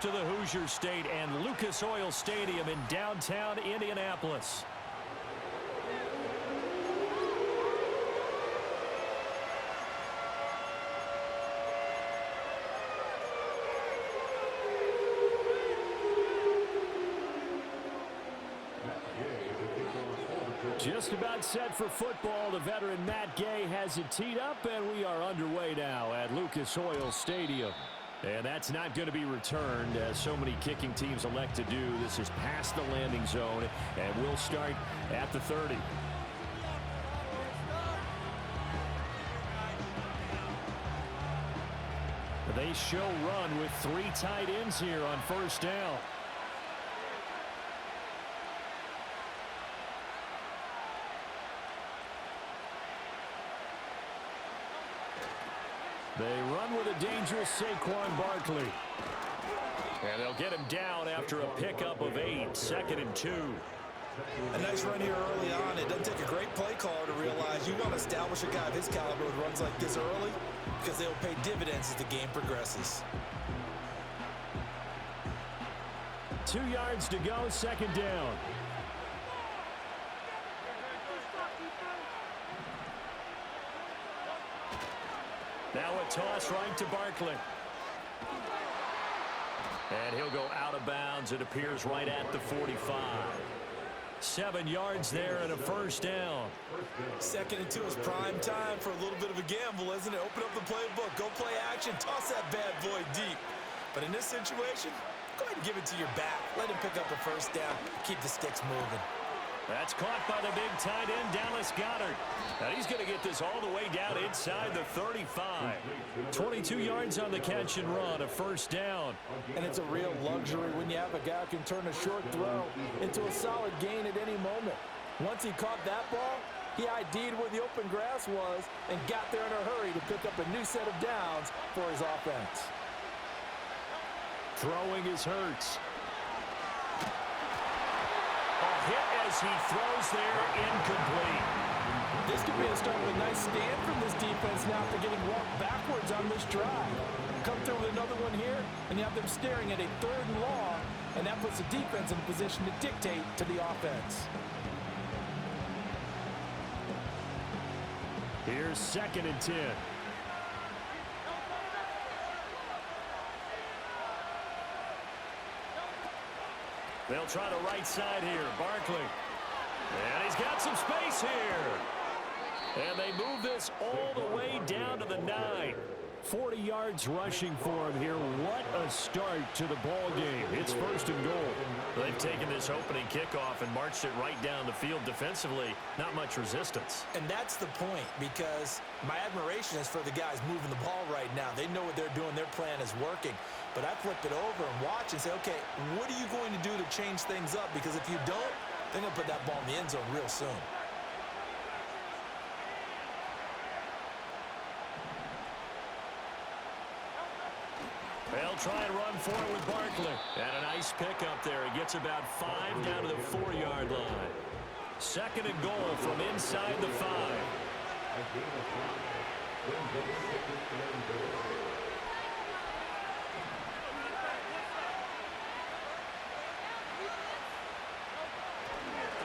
To the Hoosier State and Lucas Oil Stadium in downtown Indianapolis. Just about set for football. The veteran Matt Gay has it teed up, and we are underway now at Lucas Oil Stadium. And that's not going to be returned, as so many kicking teams elect to do. This is past the landing zone, and we'll start at the 30. They show run with 3 tight ends here on first down. They run with a dangerous Saquon Barkley. And they'll get him down after a pickup of 8, 2nd and 2. A nice run here early on. It doesn't take a great play caller to realize you want to establish a guy of his caliber with runs like this early, because they'll pay dividends as the game progresses. 2 yards to go, 2nd down. Now a toss right to Barkley. And he'll go out of bounds. It appears right at the 45. 7 yards there and a first down. 2nd and 2 is prime time for a little bit of a gamble, isn't it? Open up the playbook, go play action, toss that bad boy deep. But in this situation, go ahead and give it to your back. Let him pick up a first down. Keep the sticks moving. That's caught by the big tight end, Dallas Goedert. Now he's going to get this all the way down inside the 35. 22 yards on the catch and run, a first down. And it's a real luxury when you have a guy who can turn a short throw into a solid gain at any moment. Once he caught that ball, he ID'd where the open grass was and got there in a hurry to pick up a new set of downs for his offense. Throwing is Hurts. Hit as he throws there, incomplete. This could be a start of a nice stand from this defense now after getting walked backwards on this drive. Come through with another one here, and you have them staring at a 3rd and long, and that puts the defense in a position to dictate to the offense. Here's 2nd and 10. They'll try the right side here. Barkley. And he's got some space here. And they move this all the way down to the 9. 40 yards rushing for him here. What a start to the ball game. It's 1st and goal. They've taken this opening kickoff and marched it right down the field defensively. Not much resistance. And that's the point, because my admiration is for the guys moving the ball right now. They know what they're doing. Their plan is working. But I flip it over and watch and say, okay, what are you going to do to change things up? Because if you don't, they're going to put that ball in the end zone real soon. They'll try and run forward with Barkley. And a nice pickup there. He gets about 5 down to the 4-yard line. 2nd and goal from inside the 5.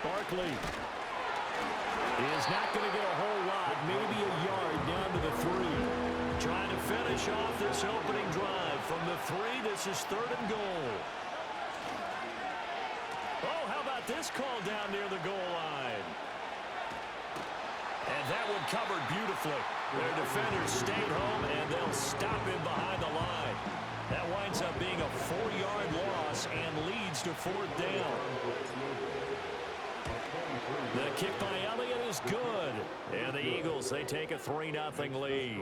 Barkley is not going to get a whole lot, maybe a yard down to the 3. Trying to finish off this opening drive from the 3. This is 3rd and goal. Oh, how about this call down near the goal line? And that one covered beautifully. Their defenders stayed home, and they'll stop him behind the line. That winds up being a 4-yard loss and leads to 4th down. The kick by Elliott is good. And the Eagles, they take a 3-0 lead.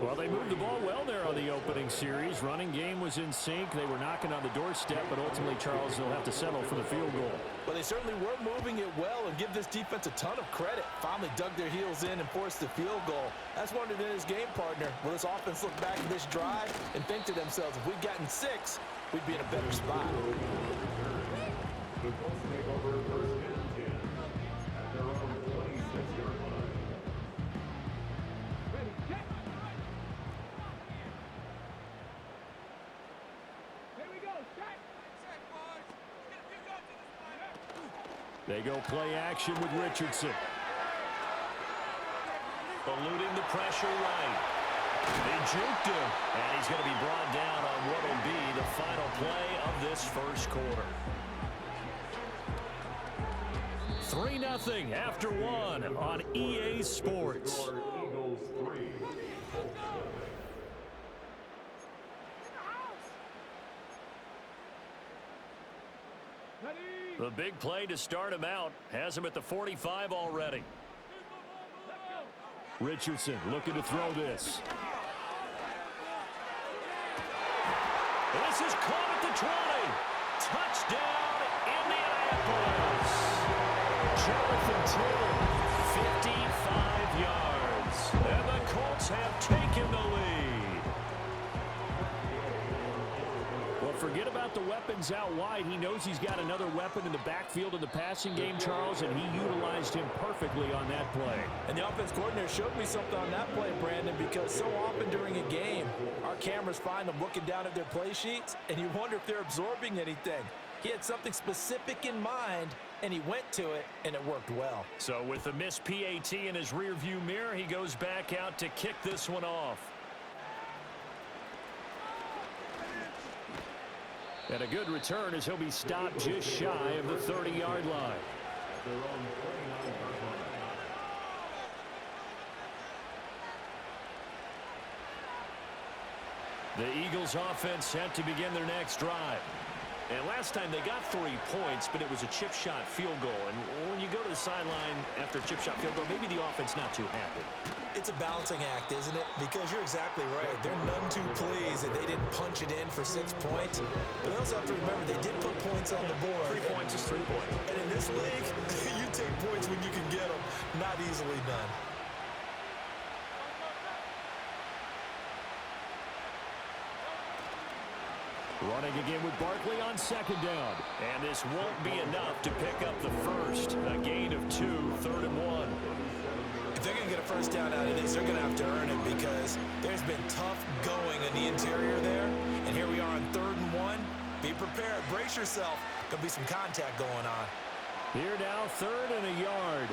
Well, they moved the ball well there on the opening series. Running game was in sync. They were knocking on the doorstep, but ultimately Charles will have to settle for the field goal. Well, they certainly were moving it well, and give this defense a ton of credit. Finally dug their heels in and forced the field goal. That's wondered in his game partner. Will this offense look back at this drive and think to themselves, if we'd gotten 6, we'd be in a better spot. The Colts take over first and 10 at their own 26-yard line. Here we go. They go play action with Richardson. Eluding the pressure right. They juked him, and he's going to be brought down on what will be the final play of this first quarter. 3-0 after one on EA Sports. The big play to start him out has him at the 45 already. Richardson looking to throw this. This is caught at the 20. Touchdown, Indianapolis. Jonathan Taylor, 55 yards. And the Colts have taken the lead. Well, forget about the weapons out wide. He knows he's got another weapon in the backfield in the passing game, Charles, and he utilized him perfectly on that play. And the offense coordinator showed me something on that play, Brandon, because so often during a game, our cameras find them looking down at their play sheets, and you wonder if they're absorbing anything. He had something specific in mind, and he went to it, and it worked well. So with the missed PAT in his rearview mirror, he goes back out to kick this one off. And a good return as he'll be stopped just shy of the 30-yard line. The Eagles offense set to begin their next drive. And last time they got 3 points, but it was a chip shot field goal. And when you go to the sideline after a chip shot field goal, maybe the offense not too happy. It's a balancing act, isn't it? Because you're exactly right. They're none too pleased that they didn't punch it in for 6 points. But they also have to remember they did put points on the board. 3 points is 3 points. And in this league, you take points when you can get them. Not easily done. Running again with Barkley on second down. And this won't be enough to pick up the first. A gain of 2, 3rd and 1. If they're going to get a first down out of this, they're going to have to earn it because there's been tough going in the interior there. And here we are on 3rd and 1. Be prepared. Brace yourself. There'll be some contact going on. Here now, 3rd and a yard.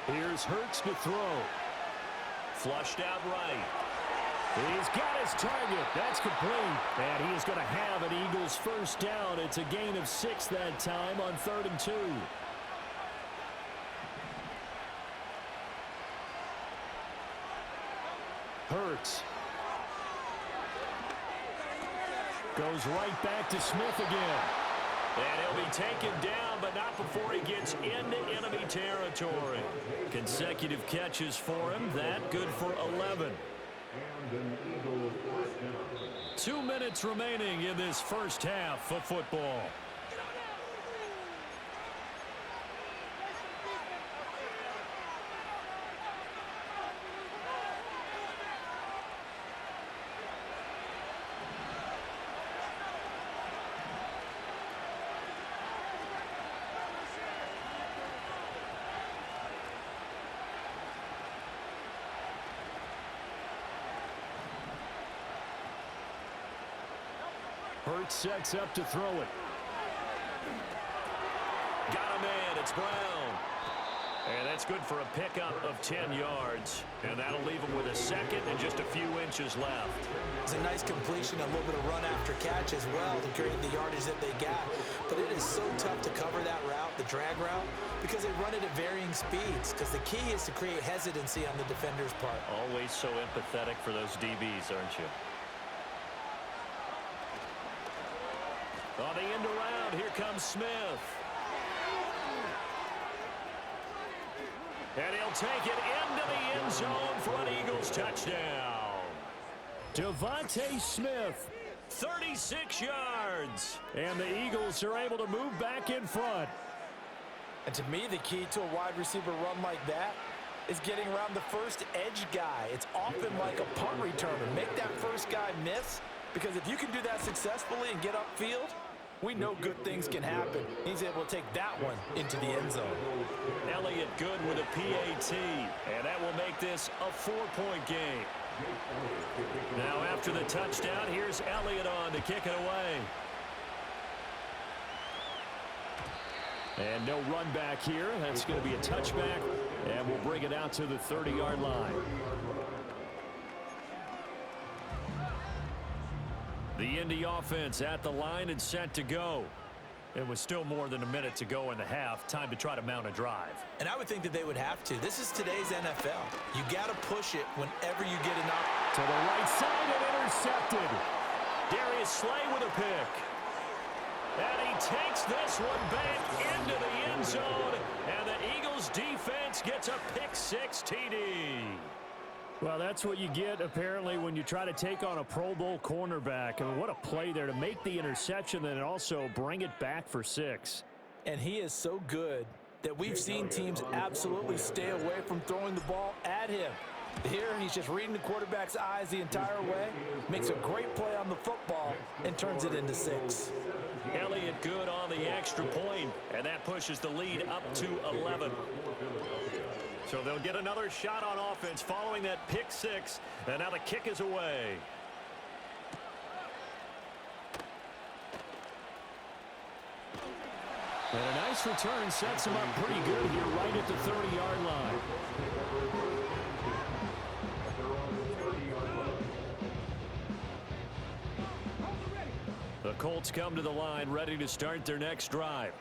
Here's Hurts to throw. Flushed out right. He's got his target. That's complete. And he is going to have an Eagles first down. It's a gain of 6 that time on 3rd and 2. Hurts. Goes right back to Smith again. And he'll be taken down, but not before he gets into enemy territory. Consecutive catches for him. That good for 11. 2 minutes remaining in this first half of football. Hurts sets up to throw it. Got a man. It's Brown. And that's good for a pickup of 10 yards. And that'll leave him with a second and just a few inches left. It's a nice completion, a little bit of run after catch as well to create the yardage that they got. But it is so tough to cover that route, the drag route, because they run it at varying speeds. Because the key is to create hesitancy on the defender's part. Always so empathetic for those DBs, aren't you? On the end around, here comes Smith. And he'll take it into the end zone for an Eagles touchdown. Devontae Smith, 36 yards. And the Eagles are able to move back in front. And to me, the key to a wide receiver run like that is getting around the first edge guy. It's often like a punt returner. Make that first guy miss, because if you can do that successfully and get upfield, we know good things can happen. He's able to take that one into the end zone. Elliott good with a PAT. And that will this a 4-point game. Now after the touchdown, here's Elliott on to kick it away. And no run back here. That's going to be a touchback, and we'll bring it out to the 30-yard line. The Indy offense at the line and set to go. It was still more than a minute to go in the half. Time to try to mount a drive. And I would think that they would have to. This is today's NFL. You got to push it whenever you get an opportunity. To the right side and intercepted. Darius Slay with a pick. And he takes this one back into the end zone. And the Eagles defense gets a pick-6 TD. Well, that's what you get, apparently, when you try to take on a Pro Bowl cornerback. I mean, what a play there to make the interception and also bring it back for 6. And he is so good that we've seen teams absolutely stay away from throwing the ball at him. Here, he's just reading the quarterback's eyes the entire way, makes a great play on the football, and turns it into 6. Elliott good on the extra point, and that pushes the lead up to 11. So they'll get another shot on offense following that pick-6, and now the kick is away. And a nice return sets him up pretty good here right at the 30-yard line. The Colts come to the line ready to start their next drive.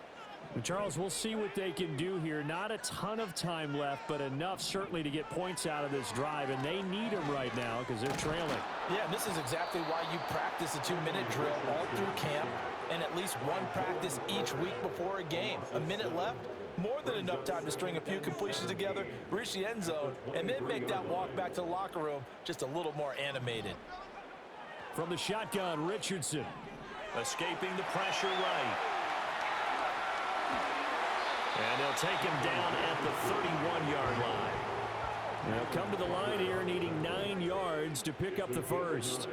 And Charles, we'll see what they can do here. Not a ton of time left, but enough certainly to get points out of this drive, and they need them right now because they're trailing. Yeah, and this is exactly why you practice a 2-minute drill all through camp and at least one practice each week before a game. A minute left, more than enough time to string a few completions together, reach the end zone, and then make that walk back to the locker room just a little more animated. From the shotgun, Richardson escaping the pressure right. And they'll take him down at the 31-yard line. They'll come to the line here needing 9 yards to pick up the first.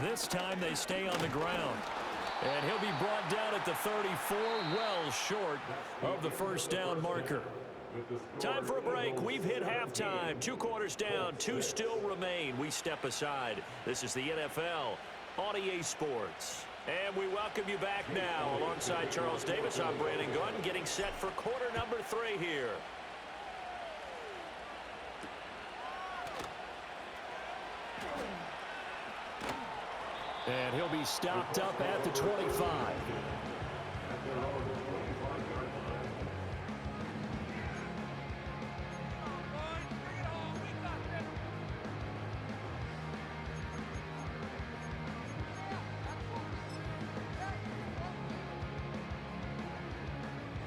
This time they stay on the ground. And he'll be brought down at the 34, well short of the first down marker. Time for a break. We've hit halftime. 2 quarters down, 2 still remain. We step aside. This is the NFL on EA Sports. And we welcome you back now. Alongside Charles Davis, I'm Brandon Gunn, getting set for quarter number 3 here. And he'll be stopped up at the 25.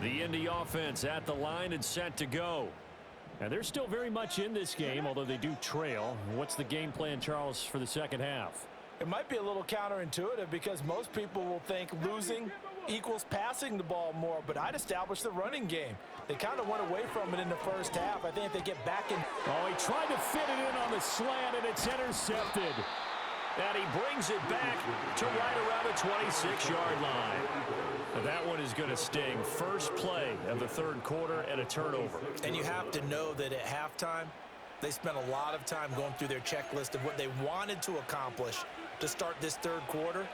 The Indy offense at the line and set to go. And they're still very much in this game, although they do trail. What's the game plan, Charles, for the second half? It might be a little counterintuitive because most people will think losing equals passing the ball more, but I'd establish the running game. They kind of went away from it in the first half. I think if they get back in. Oh, he tried to fit it in on the slant, and it's intercepted. And he brings it back to right around the 26-yard line. Now that one is going to sting. First play of the third quarter and a turnover. And you have to know that at halftime, they spent a lot of time going through their checklist of what they wanted to accomplish to start this third quarter.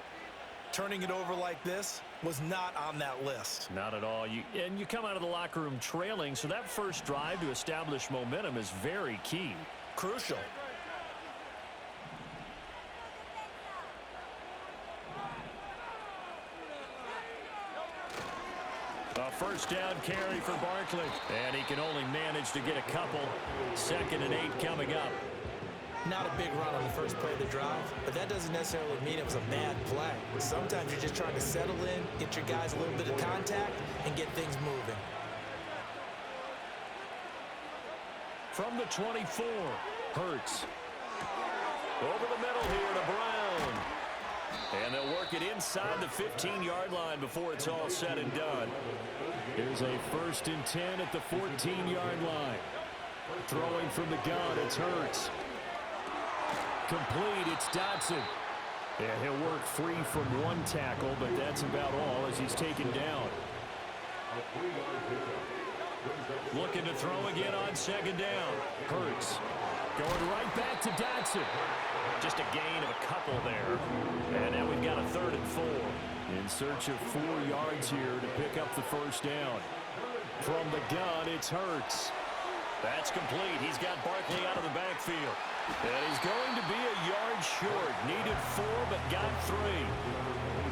Turning it over like this was not on that list. Not at all. You come out of the locker room trailing, so that first drive to establish momentum is very key. Crucial. A first down carry for Barkley. And he can only manage to get a couple. 2nd and 8 coming up. Not a big run on the first play of the drive, but that doesn't necessarily mean it was a bad play. Sometimes you're just trying to settle in, get your guys a little bit of contact, and get things moving. From the 24, Hurts. Over the middle here to Brown. And they'll work it inside the 15-yard line before it's all said and done. Here's a 1st and 10 at the 14-yard line. Throwing from the gun, it's Hurts. Complete, it's Dodson. Yeah, he'll work free from one tackle, but that's about all as he's taken down. Looking to throw again on second down. Hurts going right back to Dotson. Just a gain of a couple there. And now we've got a 3rd and 4. In search of 4 yards here to pick up the first down. From the gun, it's Hurts. That's complete. He's got Barkley out of the backfield. And he's going to be a yard short. Needed 4, but got 3.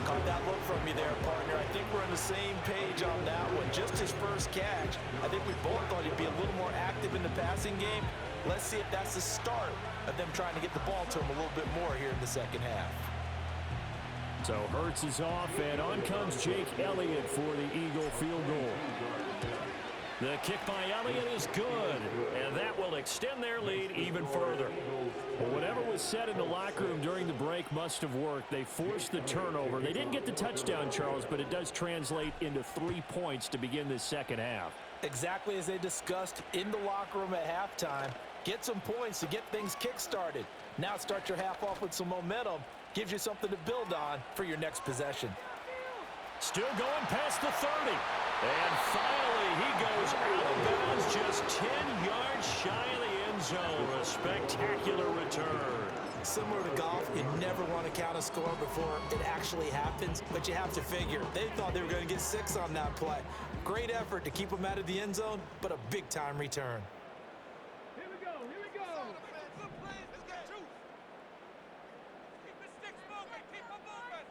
Caught that look from you there, partner. I think we're on the same page on that one. Just his first catch. I think we both thought he'd be a little more active in the passing game. Let's see if that's the start of them trying to get the ball to him a little bit more here in the second half. So Hurts is off, and on comes Jake Elliott for the Eagle field goal. The kick by Elliott is good, and that will extend their lead even further. Well, whatever was said in the locker room during the break must have worked. They forced the turnover. They didn't get the touchdown, Charles, but it does translate into 3 points to begin this second half. Exactly as they discussed in the locker room at halftime. Get some points to get things kick-started. Now start your half off with some momentum. Gives you something to build on for your next possession. Still going past the 30. And finally, he goes out of bounds just 10 yards shy of the end zone. A spectacular return. Similar to golf, you never want to count a score before it actually happens, but you have to figure. They thought they were going to get 6 on that play. Great effort to keep them out of the end zone, but a big-time return. Here we go. Good play. Let's get 2. Keep the sticks moving. Keep them moving.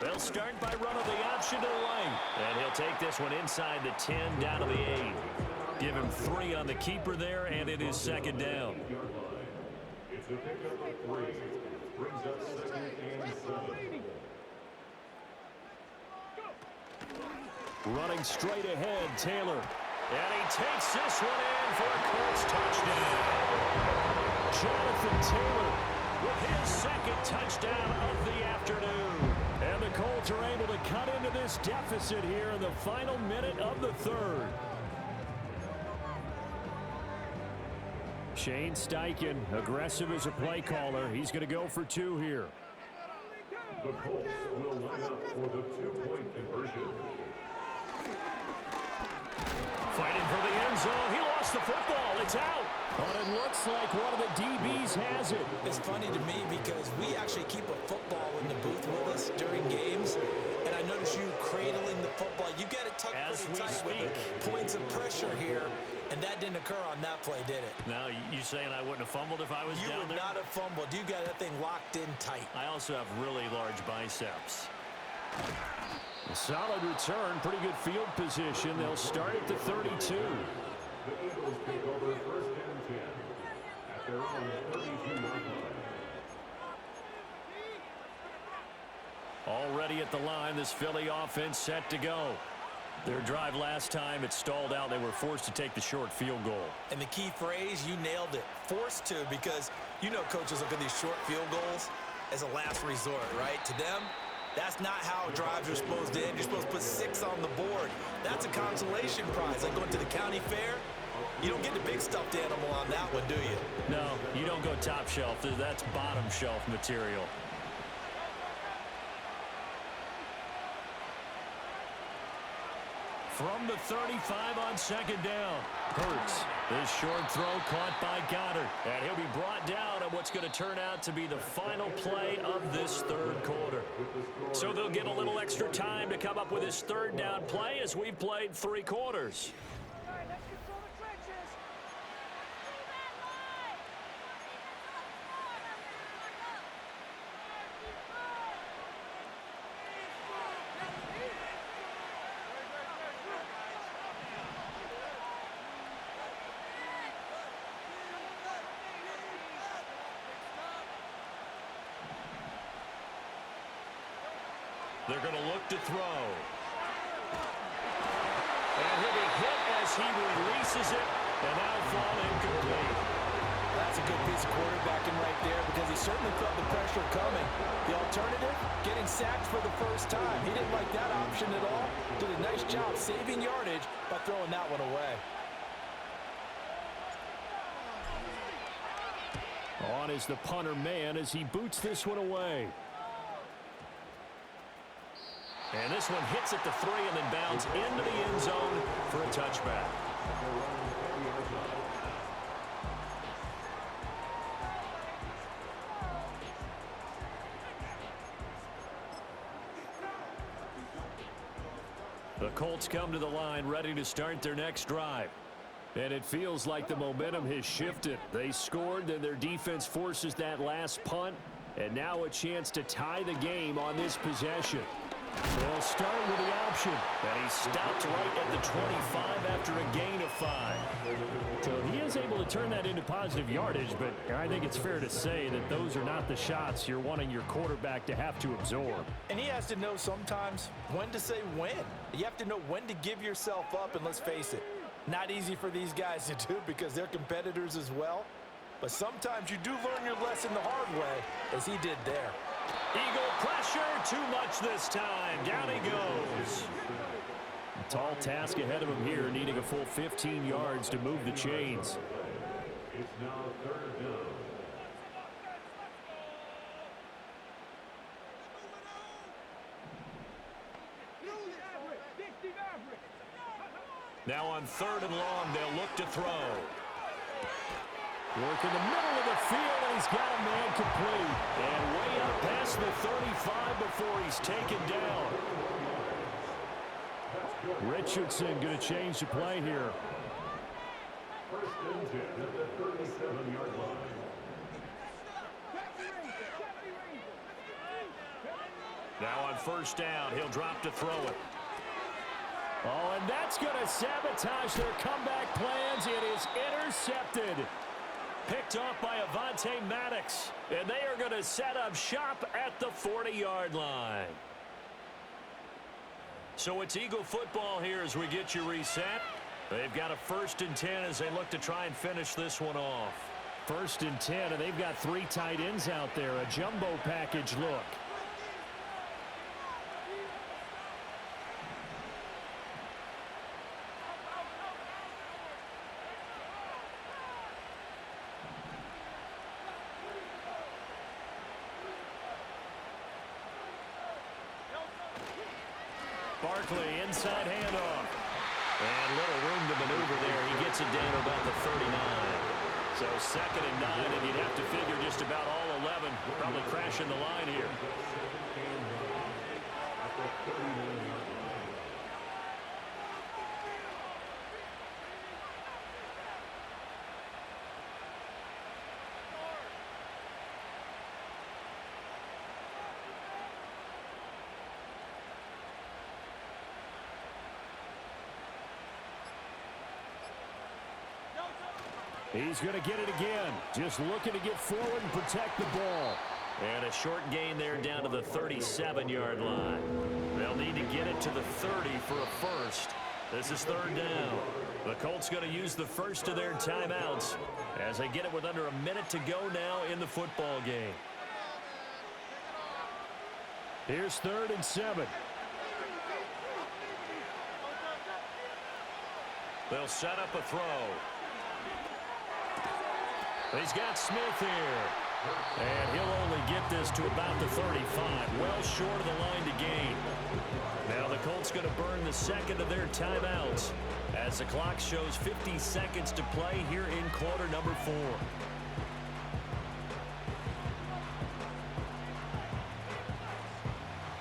They'll start by running the option to the lane. And he'll take this one inside the 10 down to the 8. Give him 3 on the keeper there, and it is second down. It's a pickup of 3. Brings up 2nd and 7. Running straight ahead, Taylor. And he takes this one in for a Colts touchdown. Jonathan Taylor with his 2nd touchdown of the afternoon. And the Colts are able to cut into this deficit here in the final minute of the 3rd. Shane Steichen, aggressive as a play caller. He's going to go for 2 here. The Colts will line up for the 2-point conversion. Fighting for the end zone. He lost the football. It's out. But it looks like one of the DBs has it. It's funny to me because we actually keep a football in the booth with us during games. And I notice you cradling the football. You get it tucked pretty tight with points of pressure here. And that didn't occur on that play, did it? Now, you saying I wouldn't have fumbled if I was down there? You would not have fumbled. You got that thing locked in tight. I also have really large biceps. A solid return, pretty good field position. They'll start at the 32. The Eagles take over 1st and 10 at their own 32-yard line. Already at the line, this Philly offense set to go. Their drive last time, it stalled out. They were forced to take the short field goal. And the key phrase, you nailed it. Forced to, because you know coaches look at these short field goals as a last resort, right? To them, that's not how drives are supposed to end. You're supposed to put 6 on the board. That's a consolation prize. Like going to the county fair, you don't get the big stuffed animal on that one, do you? No, you don't go top shelf. That's bottom shelf material. From the 35 on second down. Hurts. This short throw caught by Goddard. And he'll be brought down on what's going to turn out to be the final play of this 3rd quarter. So they'll get a little extra time to come up with this 3rd down play as we've played 3 quarters. All right, let's control the trenches. They're going to look to throw. And he'll be hit as he releases it, and that'll fall incomplete. That's a good piece of quarterbacking right there because he certainly felt the pressure coming. The alternative, getting sacked for the first time. He didn't like that option at all. Did a nice job saving yardage by throwing that one away. On is the punter man as he boots this one away. And this one hits at the 3 and then bounds into the end zone for a touchback. The Colts come to the line ready to start their next drive. And it feels like the momentum has shifted. They scored, and their defense forces that last punt. And now a chance to tie the game on this possession. They'll start with the option. And he stopped right at the 25 after a gain of 5. So he is able to turn that into positive yardage, but I think it's fair to say that those are not the shots you're wanting your quarterback to have to absorb. And he has to know sometimes when to say when. You have to know when to give yourself up, and let's face it, not easy for these guys to do because they're competitors as well. But sometimes you do learn your lesson the hard way, as he did there. Eagle pressure, too much this time. Down he goes. A tall task ahead of him here, needing a full 15 yards to move the chains. It's now 3rd down. Now on 3rd and long, they'll look to throw. Work in the middle of the field, and he's got a man complete. And way up past the 35 before he's taken down. Richardson going to change the play here. 1st and 10 at the 37-yard line. Now on 1st down, he'll drop to throw it. Oh, and that's going to sabotage their comeback plans. It is intercepted. Picked off by Avonte Maddox. And they are going to set up shop at the 40-yard line. So it's Eagle football here as we get you reset. They've got a 1st and 10 as they look to try and finish this one off. 1st and 10, and they've got 3 tight ends out there. A jumbo package look. Barkley, inside handoff. And little room to maneuver there. He gets it down to about the 39. So 2nd and 9, and you'd have to figure just about all 11 probably crashing the line here. He's going to get it again. Just looking to get forward and protect the ball. And a short gain there down to the 37-yard line. They'll need to get it to the 30 for a 1st. This is 3rd down. The Colts going to use the first of their timeouts as they get it with under a minute to go now in the football game. Here's 3rd and 7. They'll set up a throw. He's got Smith here. And he'll only get this to about the 35. Well short of the line to gain. Now the Colts going to burn the 2nd of their timeouts as the clock shows 50 seconds to play here in quarter number 4.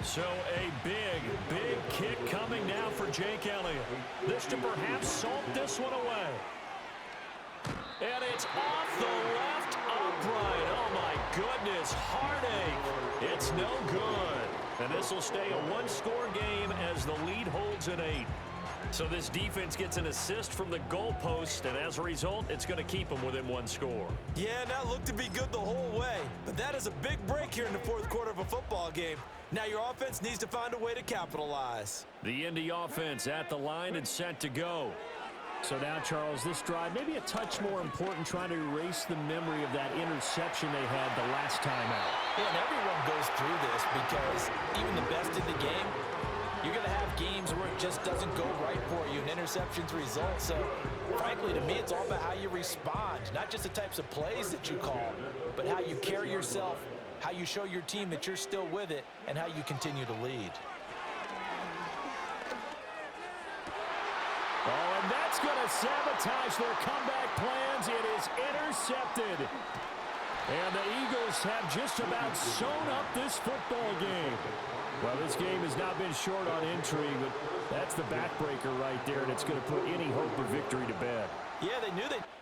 So a big kick coming now for Jake Elliott. This to perhaps salt this one away. And it's off the left upright. Oh, my goodness. Heartache. It's no good. And this will stay a one-score game as the lead holds at 8. So this defense gets an assist from the goalpost, and as a result, it's going to keep them within 1 score. Yeah, that looked to be good the whole way. But that is a big break here in the 4th quarter of a football game. Now your offense needs to find a way to capitalize. The Indy offense at the line and set to go. So now, Charles, this drive may be a touch more important trying to erase the memory of that interception they had the last time out. Yeah, and everyone goes through this because even the best in the game, you're going to have games where it just doesn't go right for you and interceptions result. So, frankly, to me, it's all about how you respond, not just the types of plays that you call, but but how you carry yourself, how you show your team that you're still with it, and how you continue to lead. Oh, and that's going to sabotage their comeback plans. It is intercepted. And the Eagles have just about sewn up this football game. Well, this game has not been short on intrigue, but that's the backbreaker right there, and it's going to put any hope of victory to bed. Yeah, they knew that.